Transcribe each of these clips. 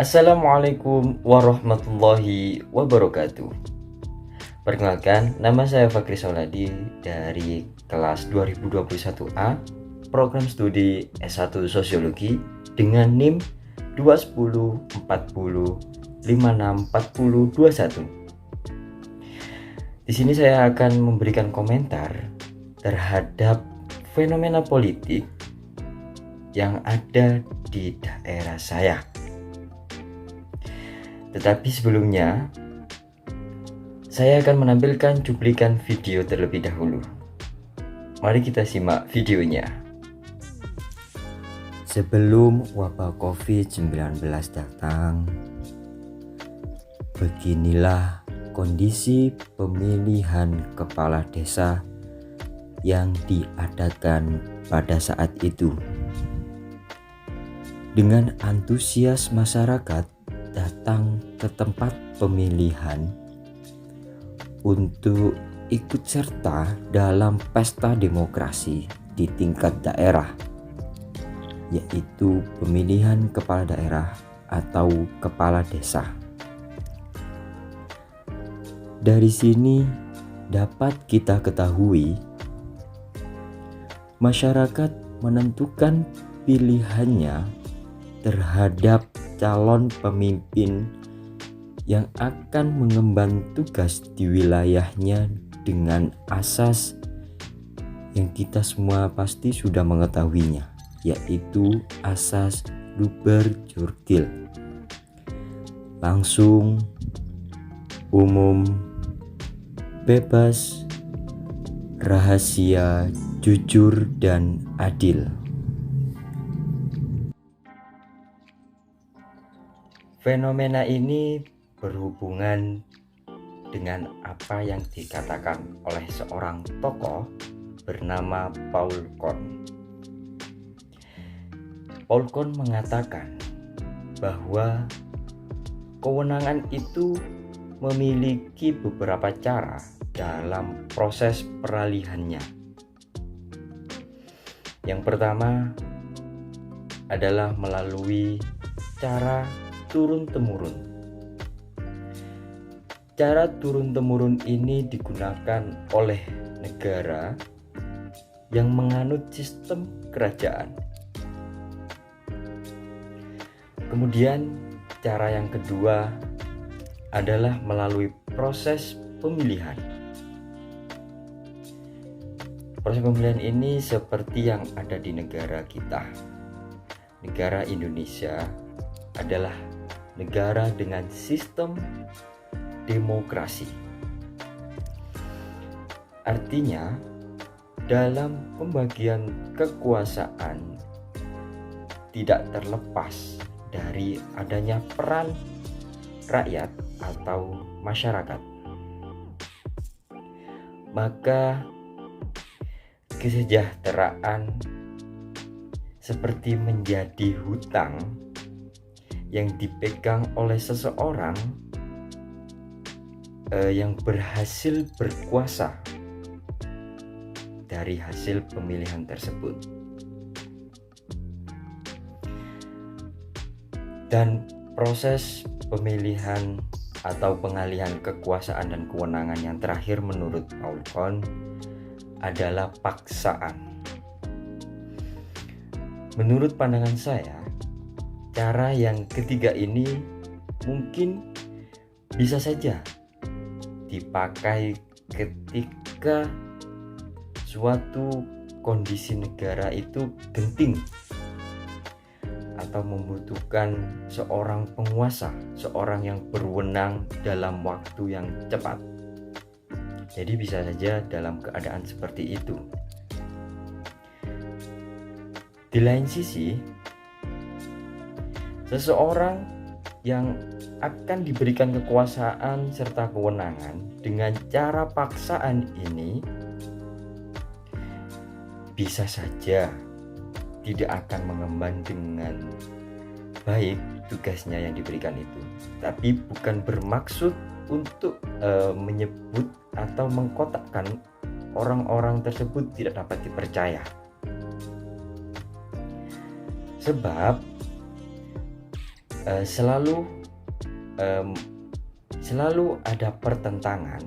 Assalamualaikum warahmatullahi wabarakatuh. Perkenalkan, nama saya Fakri Sauladi dari kelas 2021A, program studi S1 Sosiologi dengan NIM 21040564021. Di sini saya akan memberikan komentar terhadap fenomena politik yang ada di daerah saya. Tetapi sebelumnya, saya akan menampilkan cuplikan video terlebih dahulu. Mari kita simak videonya. Sebelum wabah COVID-19 datang, beginilah kondisi pemilihan kepala desa yang diadakan pada saat itu. Dengan antusias masyarakat datang ke tempat pemilihan untuk ikut serta dalam pesta demokrasi di tingkat daerah, yaitu pemilihan kepala daerah atau kepala desa. Dari sini dapat kita ketahui masyarakat menentukan pilihannya terhadap calon pemimpin yang akan mengemban tugas di wilayahnya dengan asas yang kita semua pasti sudah mengetahuinya, yaitu asas Luber Jurdil. Langsung, umum, bebas, rahasia, jujur, dan adil. Fenomena ini berhubungan dengan apa yang dikatakan oleh seorang tokoh bernama Paul Kohn. Paul Kohn mengatakan bahwa kewenangan itu memiliki beberapa cara dalam proses peralihannya. Yang pertama adalah melalui cara turun-temurun. Cara turun-temurun ini digunakan oleh negara yang menganut sistem kerajaan. Kemudian cara yang kedua adalah melalui proses pemilihan. Proses pemilihan ini seperti yang ada di negara kita. Negara Indonesia adalah negara dengan sistem demokrasi. Artinya, dalam pembagian kekuasaan tidak terlepas dari adanya peran rakyat atau masyarakat. Maka kesejahteraan seperti menjadi hutang yang dipegang oleh seseorang yang berhasil berkuasa dari hasil pemilihan tersebut. Dan proses pemilihan atau pengalihan kekuasaan dan kewenangan yang terakhir menurut Paul Kohn adalah paksaan. Menurut pandangan saya, cara yang ketiga ini mungkin bisa saja dipakai ketika suatu kondisi negara itu genting atau membutuhkan seorang penguasa, seorang yang berwenang dalam waktu yang cepat. Jadi bisa saja dalam keadaan seperti itu. Di lain sisi, seseorang yang akan diberikan kekuasaan serta kewenangan dengan cara paksaan ini bisa saja tidak akan mengemban dengan baik tugasnya yang diberikan itu. Tapi bukan bermaksud untuk menyebut atau mengkotakkan orang-orang tersebut tidak dapat dipercaya. Sebab selalu ada pertentangan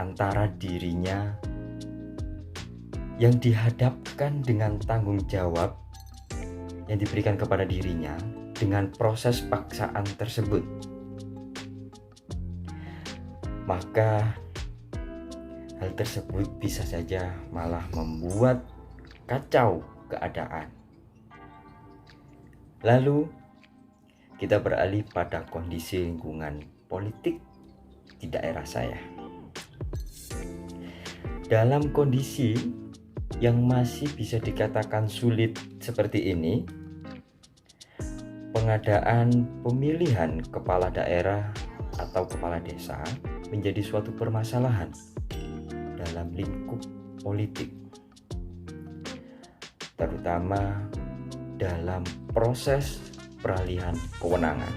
antara dirinya yang dihadapkan dengan tanggung jawab yang diberikan kepada dirinya dengan proses paksaan tersebut. Maka hal tersebut bisa saja malah membuat kacau keadaan. Lalu kita beralih pada kondisi lingkungan politik di daerah saya. Dalam kondisi yang masih bisa dikatakan sulit seperti ini, pengadaan pemilihan kepala daerah atau kepala desa menjadi suatu permasalahan dalam lingkup politik, terutama dalam proses peralihan kewenangan.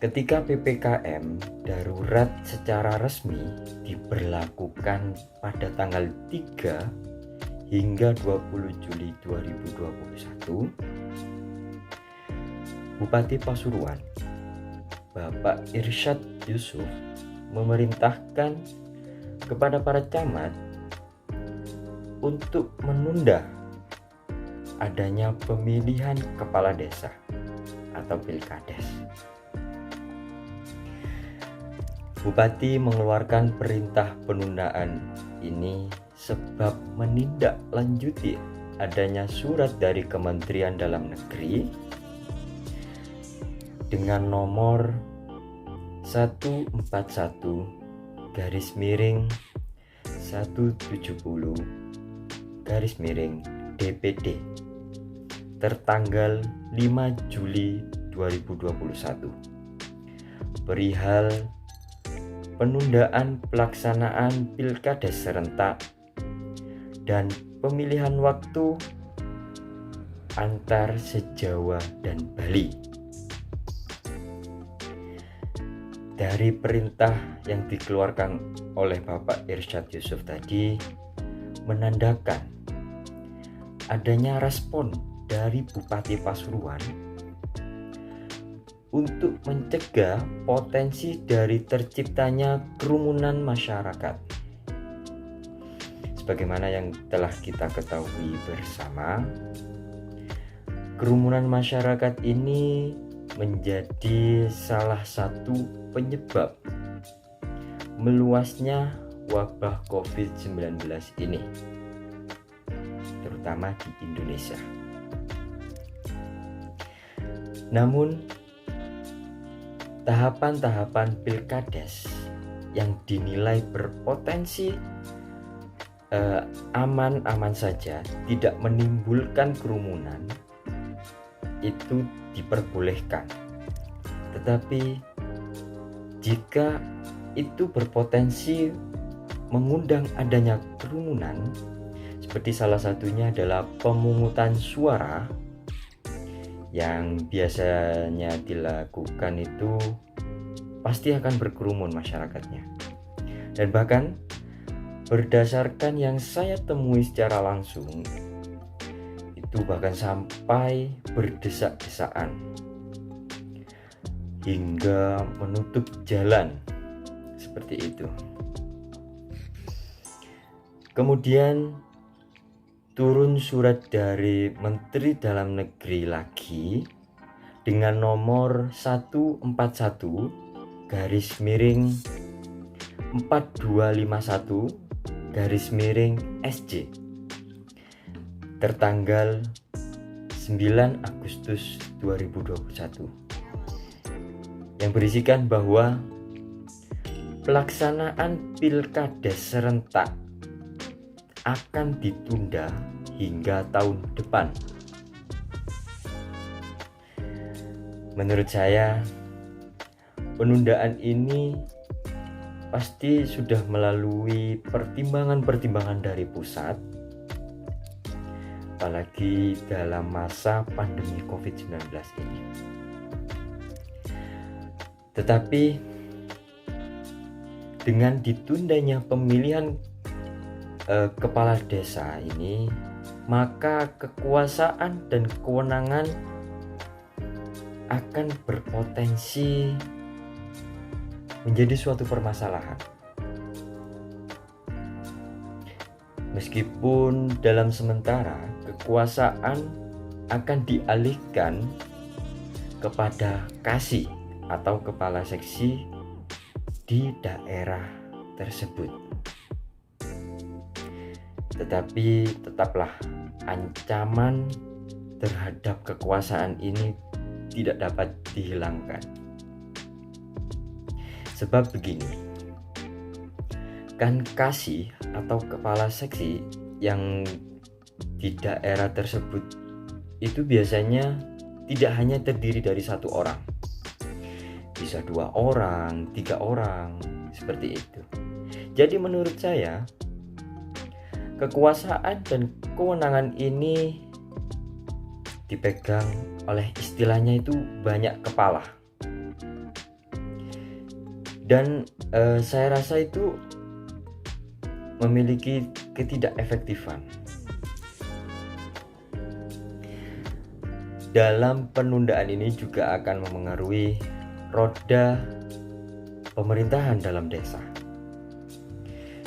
Ketika PPKM darurat secara resmi diberlakukan pada tanggal 3 hingga 20 Juli 2021, Bupati Pasuruan, Bapak Irsyad Yusuf, memerintahkan kepada para camat untuk menunda adanya pemilihan kepala desa atau pilkades. Bupati mengeluarkan perintah penundaan ini sebab menindaklanjuti adanya surat dari Kementerian Dalam Negeri dengan nomor 141/170/DPD tertanggal 5 Juli 2021 perihal penundaan pelaksanaan pilkades serentak dan pemilihan waktu antar se-Jawa dan Bali. Dari perintah yang dikeluarkan oleh Bapak Irsyad Yusuf tadi menandakan adanya respon dari Bupati Pasuruan untuk mencegah potensi dari terciptanya kerumunan masyarakat. Sebagaimana yang telah kita ketahui bersama, kerumunan masyarakat ini menjadi salah satu penyebab meluasnya wabah COVID-19 ini, terutama di Indonesia. Namun, tahapan-tahapan pilkades yang dinilai berpotensi aman-aman saja, tidak menimbulkan kerumunan, itu diperbolehkan. Tetapi jika itu berpotensi mengundang adanya kerumunan, seperti salah satunya adalah pemungutan suara yang biasanya dilakukan, itu pasti akan berkerumun masyarakatnya. Dan bahkan berdasarkan yang saya temui secara langsung, itu bahkan sampai berdesak-desakan hingga menutup jalan seperti itu. Kemudian turun surat dari Menteri Dalam Negeri lagi dengan nomor 141/4251/SJ tertanggal 9 Agustus 2021 yang berisikan bahwa pelaksanaan pilkades serentak akan ditunda hingga tahun depan. Menurut saya, penundaan ini pasti sudah melalui pertimbangan-pertimbangan dari pusat, apalagi dalam masa pandemi COVID-19 ini. Tetapi dengan ditundanya pemilihan kepala desa ini maka kekuasaan dan kewenangan akan berpotensi menjadi suatu permasalahan. Meskipun dalam sementara kekuasaan akan dialihkan kepada kasih atau kepala seksi di daerah tersebut, tetapi tetaplah ancaman terhadap kekuasaan ini tidak dapat dihilangkan. Sebab begini, kan kasih atau kepala seksi yang di daerah tersebut itu biasanya tidak hanya terdiri dari satu orang, bisa 2 orang, 3 orang, seperti itu. Jadi menurut saya, kekuasaan dan kewenangan ini dipegang oleh istilahnya itu banyak kepala. Dan saya rasa itu memiliki ketidakefektifan. Dalam penundaan ini juga akan memengaruhi roda pemerintahan dalam desa.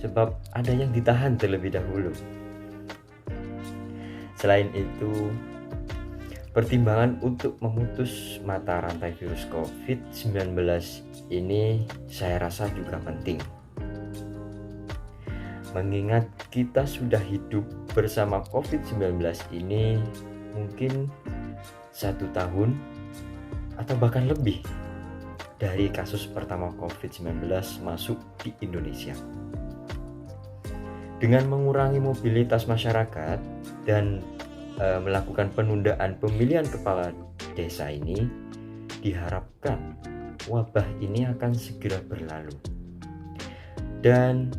Sebab ada yang ditahan terlebih dahulu. Selain itu, pertimbangan untuk memutus mata rantai virus COVID-19 ini saya rasa juga penting. Mengingat kita sudah hidup bersama COVID-19 ini mungkin 1 tahun atau bahkan lebih dari kasus pertama COVID-19 masuk di Indonesia. Dengan mengurangi mobilitas masyarakat dan melakukan penundaan pemilihan kepala desa ini, diharapkan wabah ini akan segera berlalu dan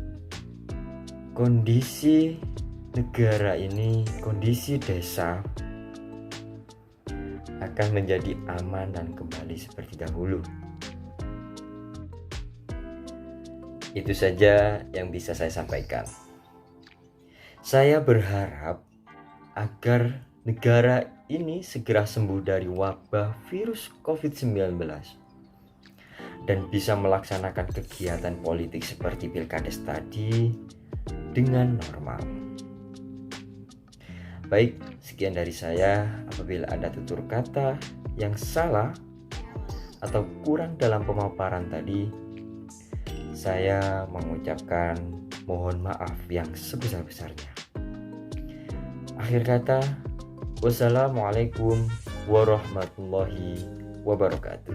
kondisi negara ini, kondisi desa akan menjadi aman dan kembali seperti dahulu. Itu saja yang bisa saya sampaikan. Saya berharap agar negara ini segera sembuh dari wabah virus COVID-19 dan bisa melaksanakan kegiatan politik seperti pilkades tadi dengan normal. Baik, sekian dari saya. Apabila ada tutur kata yang salah atau kurang dalam pemaparan tadi, saya mengucapkan mohon maaf yang sebesar-besarnya. Akhir kata, wassalamualaikum warahmatullahi wabarakatuh.